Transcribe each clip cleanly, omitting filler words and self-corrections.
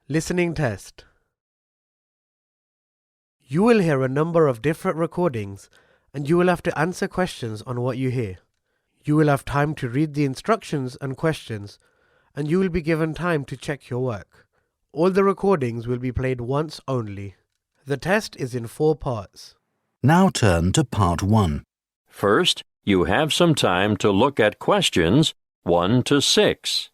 Listening test. You will hear a number of different recordings and you will have to answer questions on what you hear. You will have time to read the instructions and questions and you will be given time to check your work. All the recordings will be played once only. The test is in 4 parts. Now turn to Part 1. First, you have some time to look at questions 1 to 6.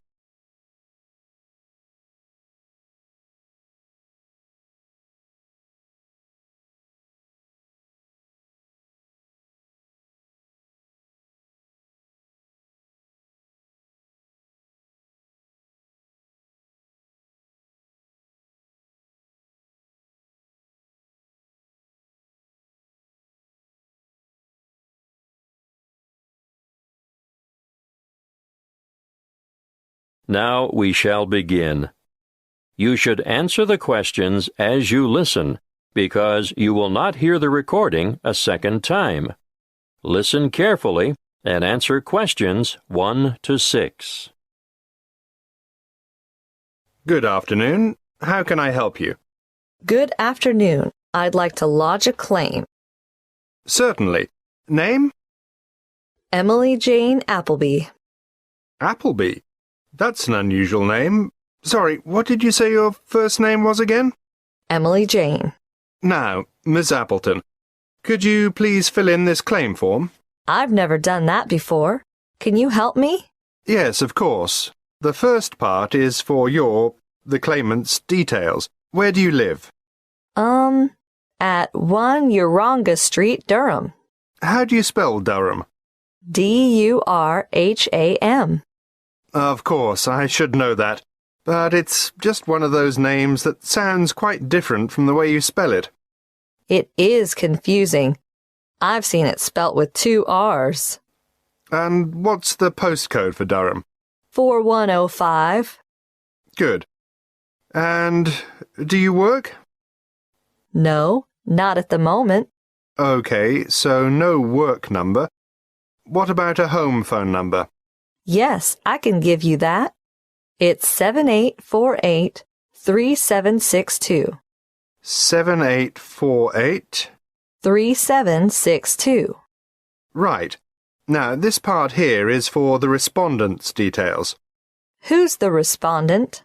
Now we shall begin. You should answer the questions as you listen, because you will not hear the recording a second time. Listen carefully and answer questions 1 to 6. Good afternoon. How can I help you? Good afternoon. I'd like to lodge a claim. Certainly. Name? Emily Jane Appleby. Appleby. That's an unusual name. Sorry, what did you say your first name was again? Emily Jane. Now, Miss Appleton, could you please fill in this claim form? I've never done that before. Can you help me? Yes, of course. The first part is for the claimant's details. Where do you live? At 1 Uranga Street, Durham. How do you spell Durham? Durham. Of course, I should know that. But it's just one of those names that sounds quite different from the way you spell it. It is confusing. I've seen it spelt with 2 R's. And what's the postcode for Durham? 4105. Good. And do you work? No, not at the moment. Okay, so no work number. What about a home phone number? Yes, I can give you that. It's 7848-3762. 7848? 3762. Right. Now, this part here is for the respondent's details. Who's the respondent?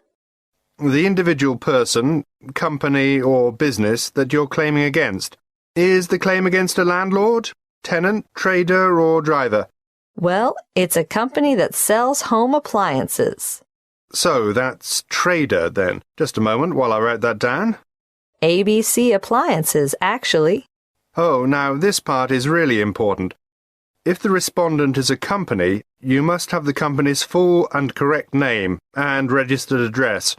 The individual person, company, or business that you're claiming against. Is the claim against a landlord, tenant, trader, or driver? Well, it's a company that sells home appliances. So that's trader, then. Just a moment while I write that down. ABC Appliances, actually. Oh, now this part is really important. If the respondent is a company, you must have the company's full and correct name and registered address.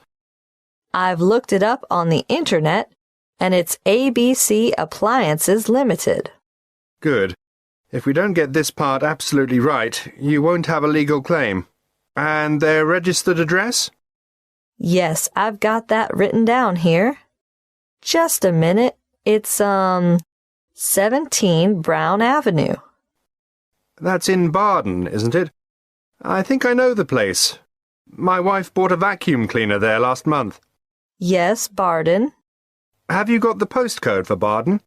I've looked it up on the internet, and it's ABC Appliances Limited. Good. If we don't get this part absolutely right, you won't have a legal claim. And their registered address? Yes, I've got that written down here. Just a minute. It's, 17 Brown Avenue. That's in Barden, isn't it? I think I know the place. My wife bought a vacuum cleaner there last month. Yes, Barden. Have you got the postcode for Barden?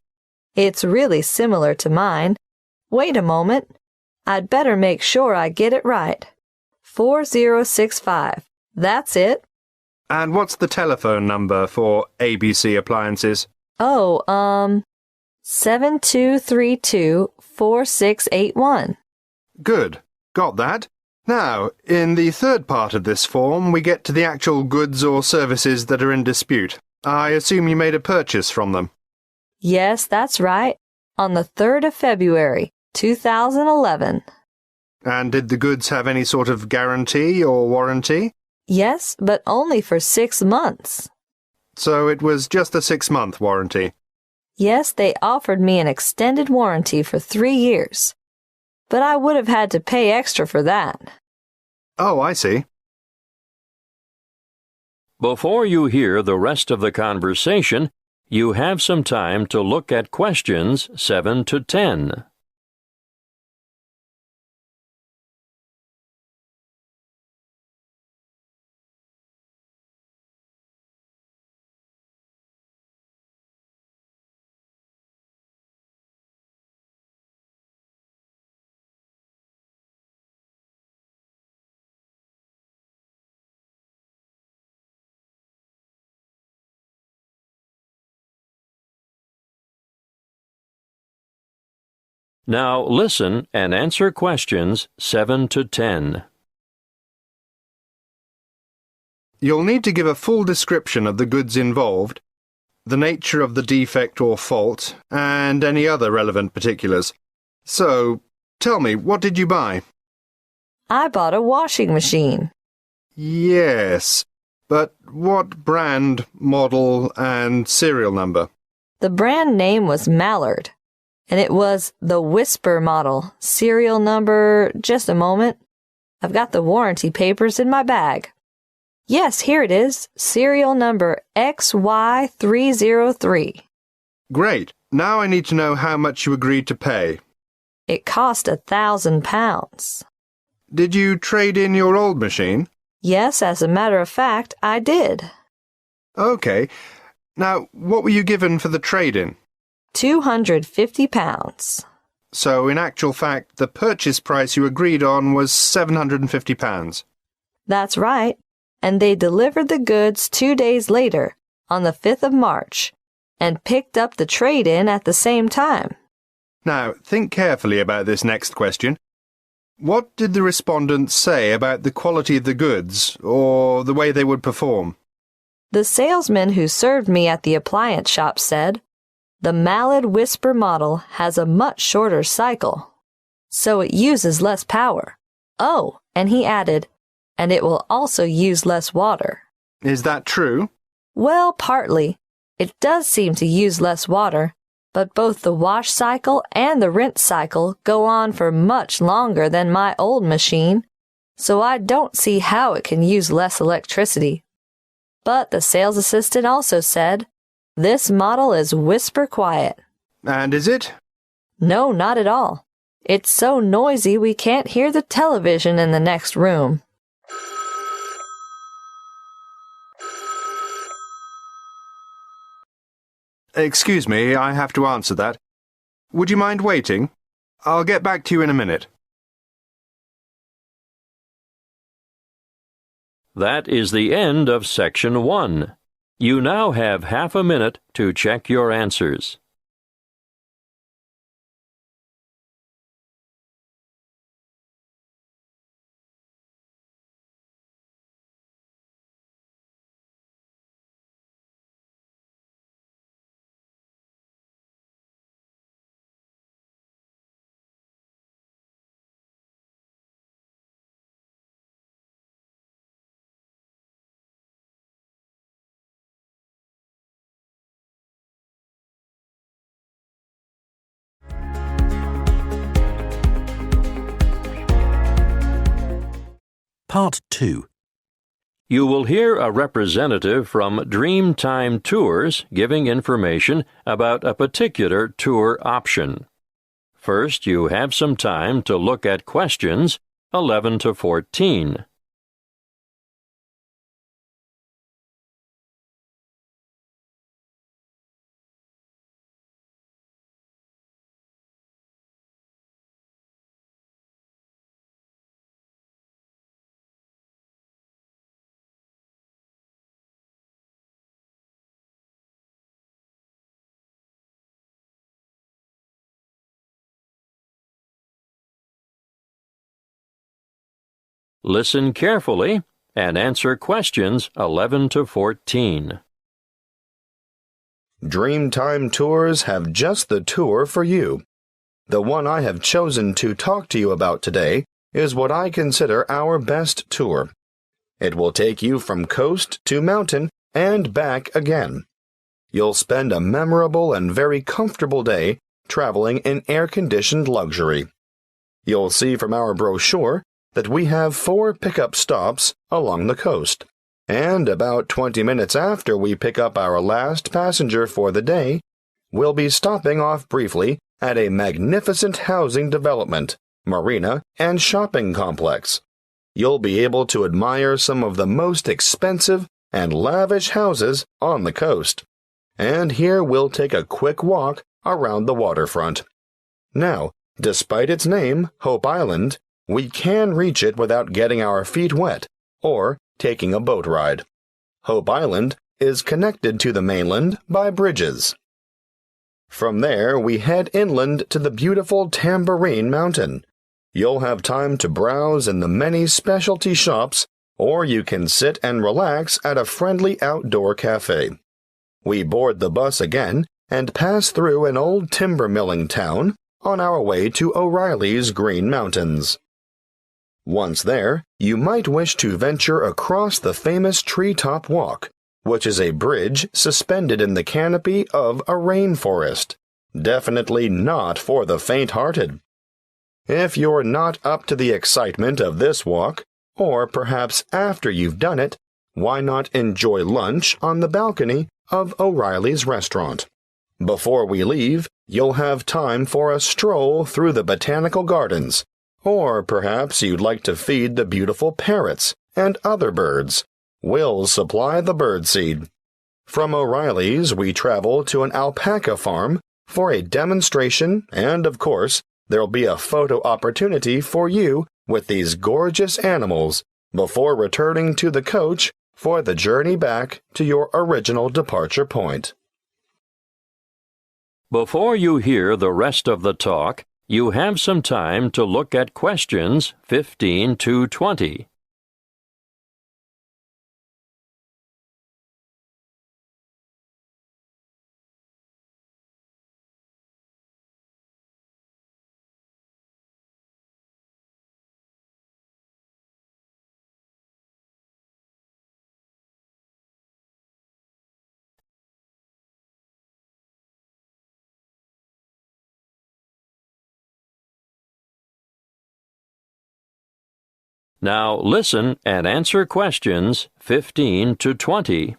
It's really similar to mine. Wait a moment. I'd better make sure I get it right. 4065. That's it. And what's the telephone number for ABC Appliances? Oh, 7232-4681. Good. Got that. Now, in the third part of this form, we get to the actual goods or services that are in dispute. I assume you made a purchase from them. Yes, that's right. On the 3rd of February, 2011. And did the goods have any sort of guarantee or warranty? Yes, but only for 6 months. So it was just a 6-month warranty. Yes, they offered me an extended warranty for 3 years. But I would have had to pay extra for that. Oh, I see. Before you hear the rest of the conversation, you have some time to look at questions 7 to 10. Now listen and answer questions 7 to 10. You'll need to give a full description of the goods involved, the nature of the defect or fault, and any other relevant particulars. So, tell me, what did you buy? I bought a washing machine. Yes, but what brand, model, and serial number? The brand name was Mallard, and it was the Whisper model. Serial number, just a moment. I've got the warranty papers in my bag. Yes, here it is. Serial number XY303. Great. Now I need to know how much you agreed to pay. It cost £1,000. Did you trade in your old machine? Yes, as a matter of fact, I did. Okay. Now, what were you given for the trade-in? £250. So, in actual fact, the purchase price you agreed on was £750. That's right. And they delivered the goods 2 days later, on the 5th of March, and picked up the trade-in at the same time. Now, think carefully about this next question. What did the respondents say about the quality of the goods, or the way they would perform? The salesman who served me at the appliance shop said, "The Mallard Whisper model has a much shorter cycle, so it uses less power. Oh," and he added, "and it will also use less water." Is that true? Well, partly. It does seem to use less water, but both the wash cycle and the rinse cycle go on for much longer than my old machine, so I don't see how it can use less electricity. But the sales assistant also said, "This model is whisper quiet." And is it? No, not at all. It's so noisy we can't hear the television in the next room. Excuse me, I have to answer that. Would you mind waiting? I'll get back to you in a minute. That is the end of Section 1. You now have half a minute to check your answers. Part 2. You will hear a representative from Dreamtime Tours giving information about a particular tour option. First, you have some time to look at questions 11 to 14. Listen carefully and answer questions 11 to 14. Dreamtime Tours have just the tour for you. The one I have chosen to talk to you about today is what I consider our best tour. It will take you from coast to mountain and back again. You'll spend a memorable and very comfortable day traveling in air-conditioned luxury. You'll see from our brochure that we have 4 pickup stops along the coast, and about 20 minutes after we pick up our last passenger for the day, we'll be stopping off briefly at a magnificent housing development, marina, and shopping complex. You'll be able to admire some of the most expensive and lavish houses on the coast. And here we'll take a quick walk around the waterfront. Now, despite its name, Hope Island, we can reach it without getting our feet wet or taking a boat ride. Hope Island is connected to the mainland by bridges. From there, we head inland to the beautiful Tambourine Mountain. You'll have time to browse in the many specialty shops, or you can sit and relax at a friendly outdoor cafe. We board the bus again and pass through an old timber milling town on our way to O'Reilly's Green Mountains. Once there, you might wish to venture across the famous Treetop Walk, which is a bridge suspended in the canopy of a rainforest. Definitely not for the faint-hearted. If you're not up to the excitement of this walk, or perhaps after you've done it, why not enjoy lunch on the balcony of O'Reilly's restaurant? Before we leave, you'll have time for a stroll through the botanical gardens, or perhaps you'd like to feed the beautiful parrots and other birds. We'll supply the birdseed. From O'Reilly's, we travel to an alpaca farm for a demonstration, and of course, there'll be a photo opportunity for you with these gorgeous animals before returning to the coach for the journey back to your original departure point. Before you hear the rest of the talk, you have some time to look at questions 15 to 20. Now listen and answer questions 15 to 20.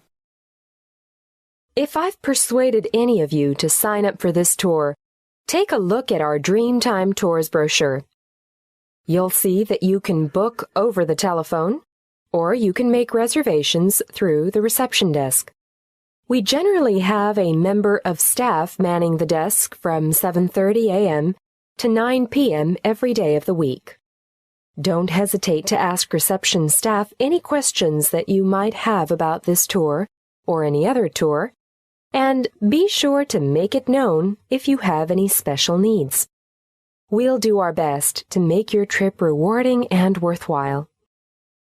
If I've persuaded any of you to sign up for this tour, take a look at our Dreamtime Tours brochure. You'll see that you can book over the telephone, or you can make reservations through the reception desk. We generally have a member of staff manning the desk from 7:30 a.m. to 9 p.m. every day of the week. Don't hesitate to ask reception staff any questions that you might have about this tour or any other tour, and be sure to make it known if you have any special needs. We'll do our best to make your trip rewarding and worthwhile.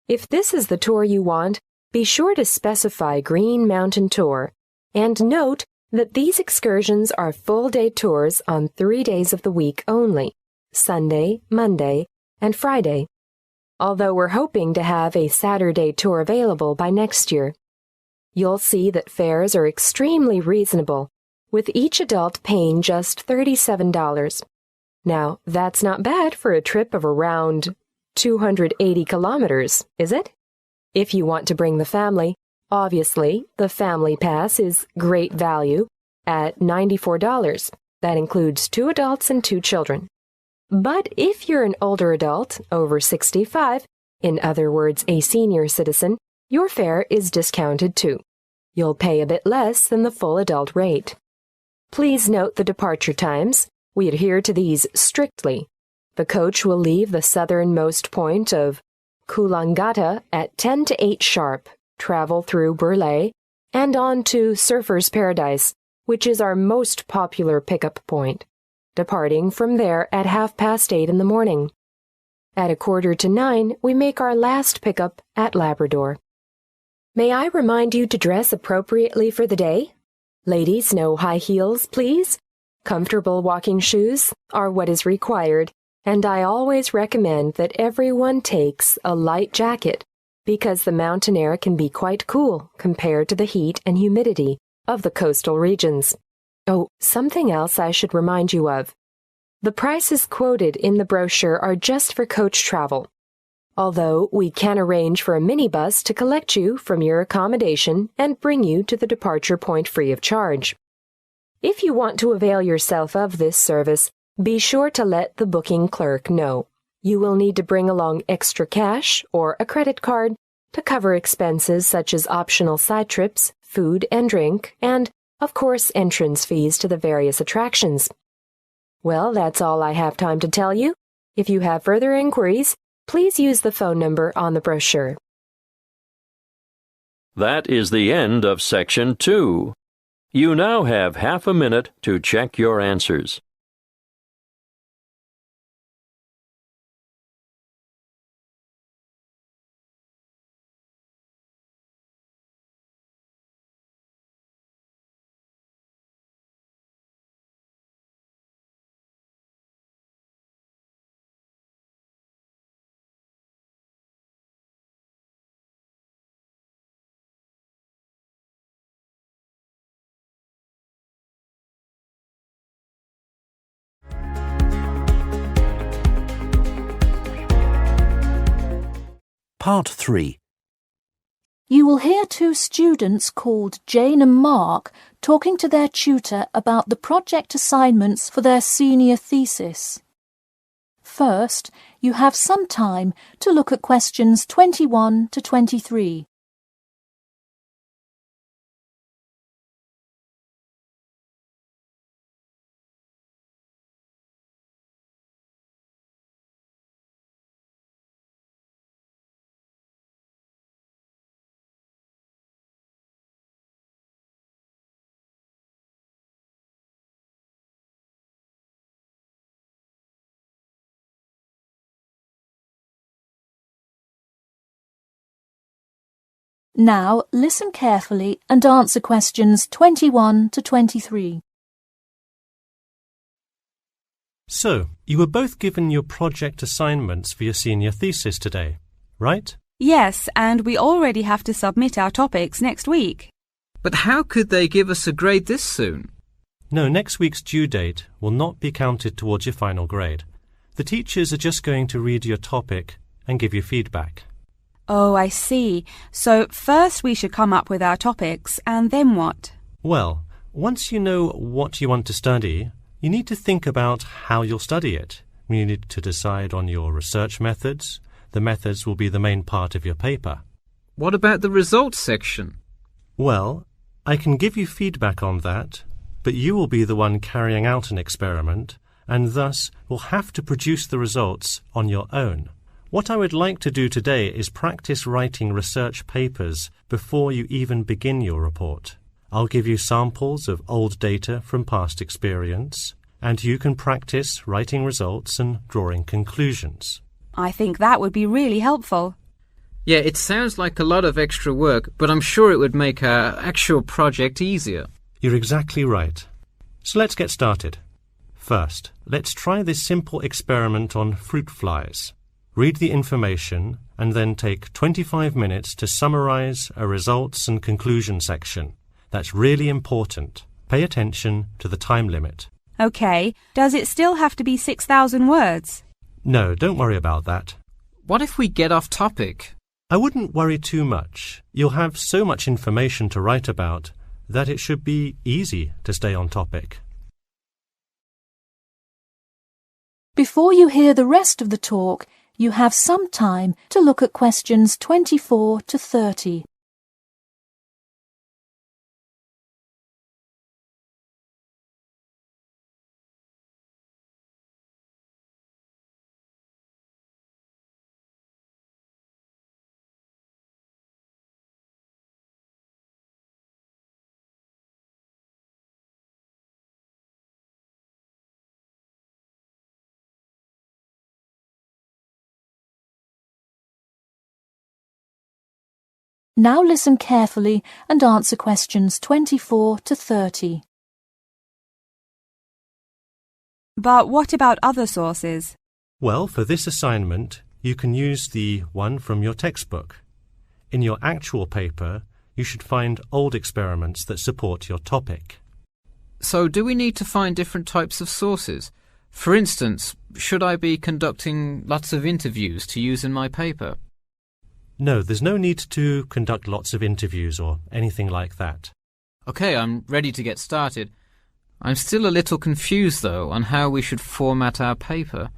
If this is the tour you want, be sure to specify Green Mountain Tour, and note that these excursions are full-day tours on 3 days of the week only, Sunday, Monday, and Friday, although we're hoping to have a Saturday tour available by next year. You'll see that fares are extremely reasonable, with each adult paying just $37. Now, that's not bad for a trip of around 280 kilometers, is it? If you want to bring the family, obviously, the Family Pass is great value at $94. That includes 2 adults and 2 children. But if you're an older adult, over 65, in other words, a senior citizen, your fare is discounted too. You'll pay a bit less than the full adult rate. Please note the departure times. We adhere to these strictly. The coach will leave the southernmost point of Coolangatta at 10 to 8 sharp, travel through Burleigh, and on to Surfer's Paradise, which is our most popular pickup point, departing from there at 8:30 in the morning. At 8:45, we make our last pickup at Labrador. May I remind you to dress appropriately for the day? Ladies, no high heels, please. Comfortable walking shoes are what is required, and I always recommend that everyone takes a light jacket because the mountain air can be quite cool compared to the heat and humidity of the coastal regions. Oh, something else I should remind you of. The prices quoted in the brochure are just for coach travel, although we can arrange for a minibus to collect you from your accommodation and bring you to the departure point free of charge. If you want to avail yourself of this service, be sure to let the booking clerk know. You will need to bring along extra cash or a credit card to cover expenses such as optional side trips, food and drink, and, of course, entrance fees to the various attractions. Well, that's all I have time to tell you. If you have further inquiries, please use the phone number on the brochure. That is the end of Section 2. You now have half a minute to check your answers. Part 3. You will hear two students called Jane and Mark talking to their tutor about the project assignments for their senior thesis. First, you have some time to look at questions 21 to 23. Now listen carefully and answer questions 21 to 23. So, you were both given your project assignments for your senior thesis today, right? Yes, and we already have to submit our topics next week. But how could they give us a grade this soon? No, next week's due date will not be counted towards your final grade. The teachers are just going to read your topic and give you feedback. Oh, I see. So first we should come up with our topics, and then what? Well, once you know what you want to study, you need to think about how you'll study it. You need to decide on your research methods. The methods will be the main part of your paper. What about the results section? Well, I can give you feedback on that, but you will be the one carrying out an experiment, and thus will have to produce the results on your own. What I would like to do today is practice writing research papers before you even begin your report. I'll give you samples of old data from past experience, and you can practice writing results and drawing conclusions. I think that would be really helpful. Yeah, it sounds like a lot of extra work, but I'm sure it would make our actual project easier. You're exactly right. So let's get started. First, let's try this simple experiment on fruit flies. Read the information and then take 25 minutes to summarize a results and conclusion section. That's really important. Pay attention to the time limit. OK, does it still have to be 6,000 words? No, don't worry about that. What if we get off topic? I wouldn't worry too much. You'll have so much information to write about that it should be easy to stay on topic. Before you hear the rest of the talk, you have some time to look at questions 24 to 30. Now listen carefully and answer questions 24 to 30. But what about other sources? Well, for this assignment, you can use the one from your textbook. In your actual paper, you should find old experiments that support your topic. So do we need to find different types of sources? For instance, should I be conducting lots of interviews to use in my paper? No, there's no need to conduct lots of interviews or anything like that. OK, I'm ready to get started. I'm still a little confused, though, on how we should format our paper.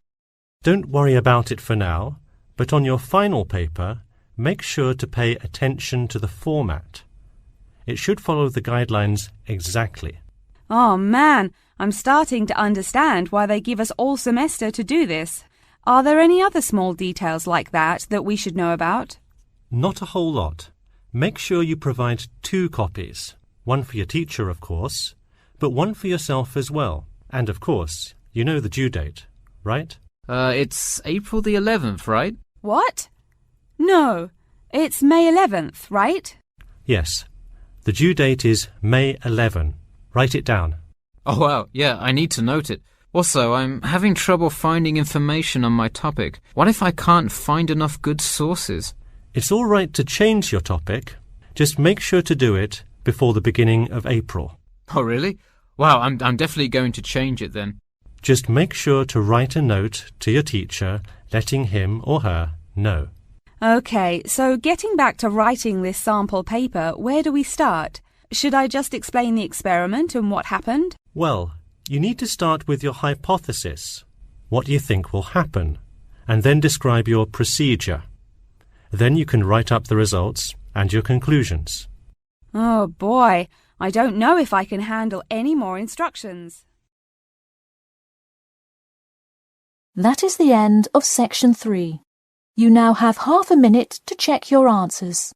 Don't worry about it for now, but on your final paper, make sure to pay attention to the format. It should follow the guidelines exactly. Oh man, I'm starting to understand why they give us all semester to do this. Are there any other small details like that we should know about? Not a whole lot. Make sure you provide 2 copies. One for your teacher, of course, but one for yourself as well. And of course, you know the due date, right? It's April the 11th, right? What? No, it's May 11th, right? Yes. The due date is May 11. Write it down. Oh, wow, yeah, I need to note it. Also, I'm having trouble finding information on my topic. What if I can't find enough good sources? It's all right to change your topic. Just make sure to do it before the beginning of April. Oh, really? Wow, I'm definitely going to change it then. Just make sure to write a note to your teacher letting him or her know. OK, so getting back to writing this sample paper, where do we start? Should I just explain the experiment and what happened? Well, you need to start with your hypothesis. What do you think will happen? And then describe your procedure. Then you can write up the results and your conclusions. Oh boy, I don't know if I can handle any more instructions. That is the end of section 3. You now have half a minute to check your answers.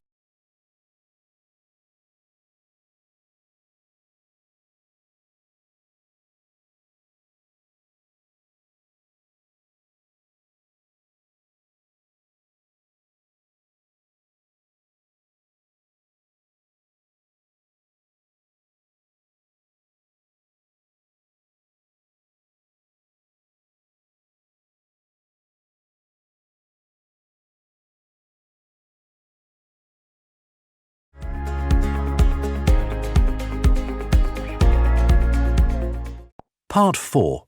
Part 4.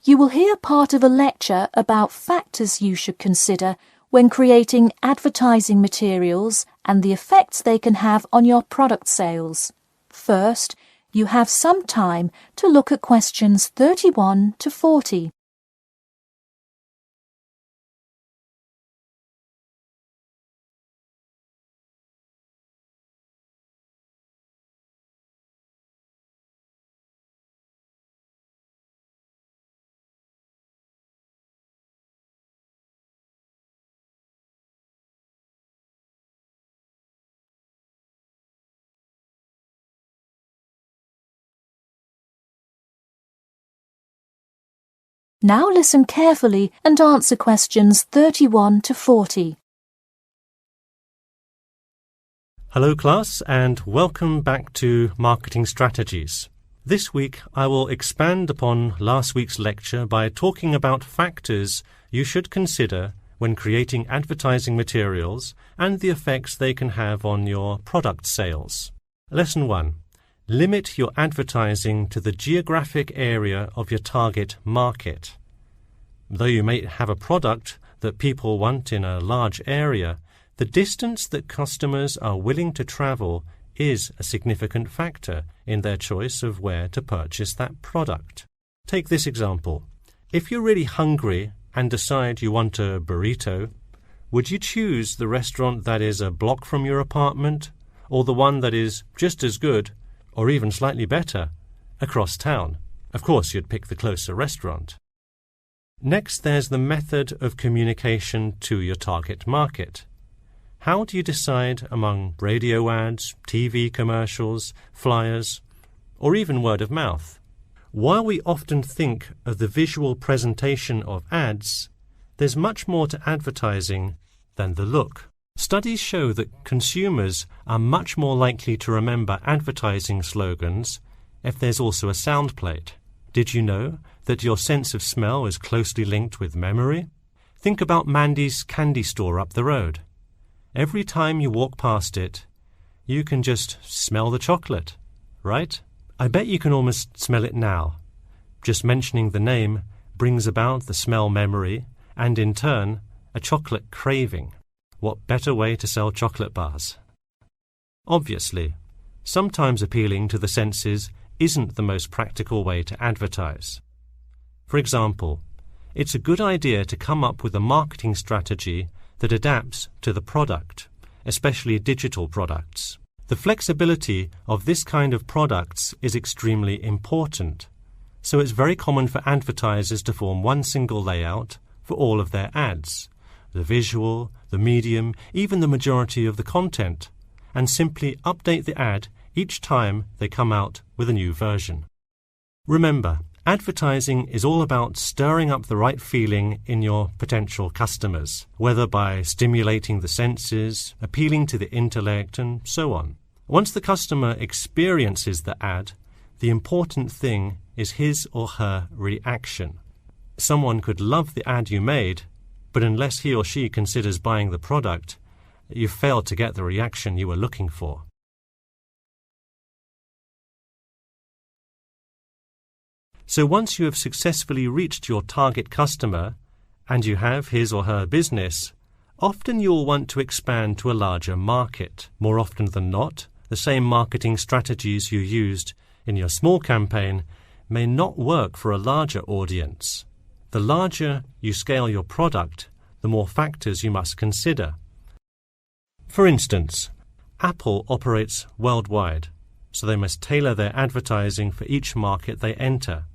You will hear part of a lecture about factors you should consider when creating advertising materials and the effects they can have on your product sales. First, you have some time to look at questions 31 to 40. Now listen carefully and answer questions 31 to 40. Hello class and welcome back to Marketing Strategies. This week I will expand upon last week's lecture by talking about factors you should consider when creating advertising materials and the effects they can have on your product sales. Lesson 1. Limit your advertising to the geographic area of your target market. Though you may have a product that people want in a large area, the distance that customers are willing to travel is a significant factor in their choice of where to purchase that product. Take this example. If you're really hungry and decide you want a burrito, would you choose the restaurant that is a block from your apartment or the one that is just as good or even slightly better across town? Of course, you'd pick the closer restaurant. Next, there's the method of communication to your target market. How do you decide among radio ads, TV commercials, flyers, or even word of mouth? While we often think of the visual presentation of ads, there's much more to advertising than the look. Studies show that consumers are much more likely to remember advertising slogans if there's also a sound plate. Did you know that your sense of smell is closely linked with memory? Think about Mandy's candy store up the road. Every time you walk past it, you can just smell the chocolate, right? I bet you can almost smell it now. Just mentioning the name brings about the smell memory and, in turn, a chocolate craving. What better way to sell chocolate bars? Obviously, sometimes appealing to the senses isn't the most practical way to advertise. For example, it's a good idea to come up with a marketing strategy that adapts to the product, especially digital products. The flexibility of this kind of products is extremely important, so it's very common for advertisers to form one single layout for all of their ads, the visual, the medium, even the majority of the content, and simply update the ad each time they come out with a new version. Remember, advertising is all about stirring up the right feeling in your potential customers, whether by stimulating the senses, appealing to the intellect, and so on. Once the customer experiences the ad, the important thing is his or her reaction. Someone could love the ad you made, but unless he or she considers buying the product, you've failed to get the reaction you were looking for. So once you have successfully reached your target customer, and you have his or her business, often you'll want to expand to a larger market. More often than not, the same marketing strategies you used in your small campaign may not work for a larger audience. The larger you scale your product, the more factors you must consider. For instance, Apple operates worldwide, so they must tailor their advertising for each market they enter.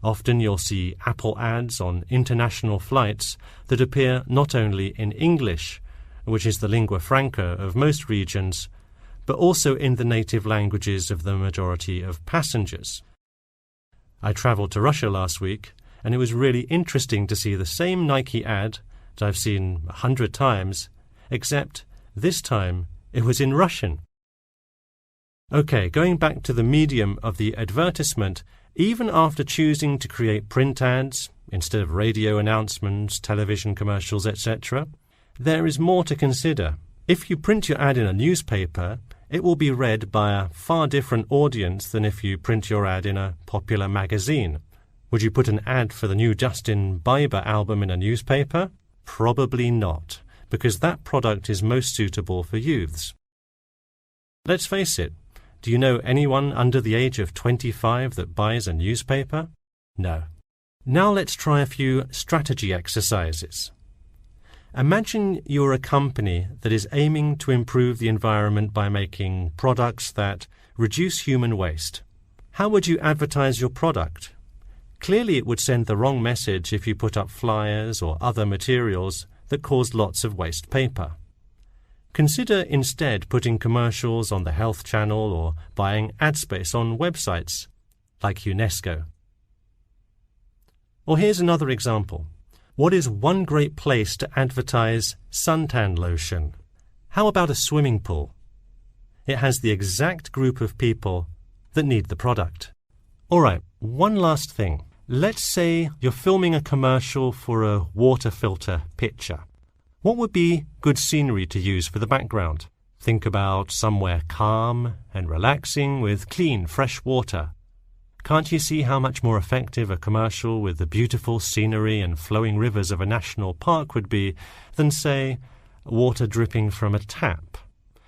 Often you'll see Apple ads on international flights that appear not only in English, which is the lingua franca of most regions, but also in the native languages of the majority of passengers. I travelled to Russia last week, and it was really interesting to see the same Nike ad that I've seen 100 times, except this time it was in Russian. Okay, going back to the medium of the advertisement, even after choosing to create print ads instead of radio announcements, television commercials, etc., there is more to consider. If you print your ad in a newspaper, it will be read by a far different audience than if you print your ad in a popular magazine. Would you put an ad for the new Justin Bieber album in a newspaper? Probably not, because that product is most suitable for youths. Let's face it, do you know anyone under the age of 25 that buys a newspaper? No. Now let's try a few strategy exercises. Imagine you're a company that is aiming to improve the environment by making products that reduce human waste. How would you advertise your product? Clearly it would send the wrong message if you put up flyers or other materials that cause lots of waste paper. Consider instead putting commercials on the Health Channel or buying ad space on websites like UNESCO. Or here's another example. What is one great place to advertise suntan lotion? How about a swimming pool? It has the exact group of people that need the product. All right, one last thing. Let's say you're filming a commercial for a water filter pitcher. What would be good scenery to use for the background? Think about somewhere calm and relaxing with clean, fresh water. Can't you see how much more effective a commercial with the beautiful scenery and flowing rivers of a national park would be than, say, water dripping from a tap?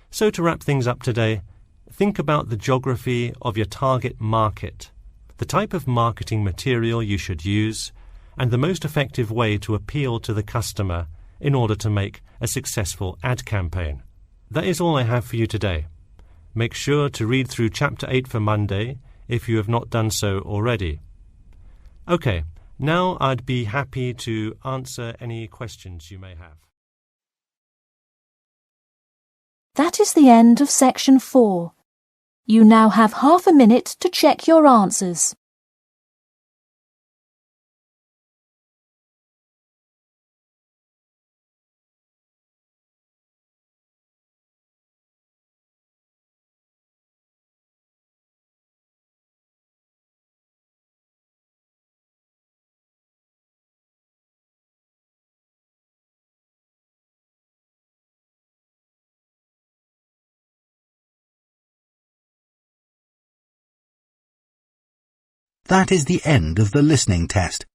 So to wrap things up today, think about the geography of your target market, the type of marketing material you should use, and the most effective way to appeal to the customer in order to make a successful ad campaign. That is all I have for you today. Make sure to read through Chapter 8 for Monday if you have not done so already. Okay, now I'd be happy to answer any questions you may have. That is the end of Section 4. You now have half a minute to check your answers. That is the end of the listening test.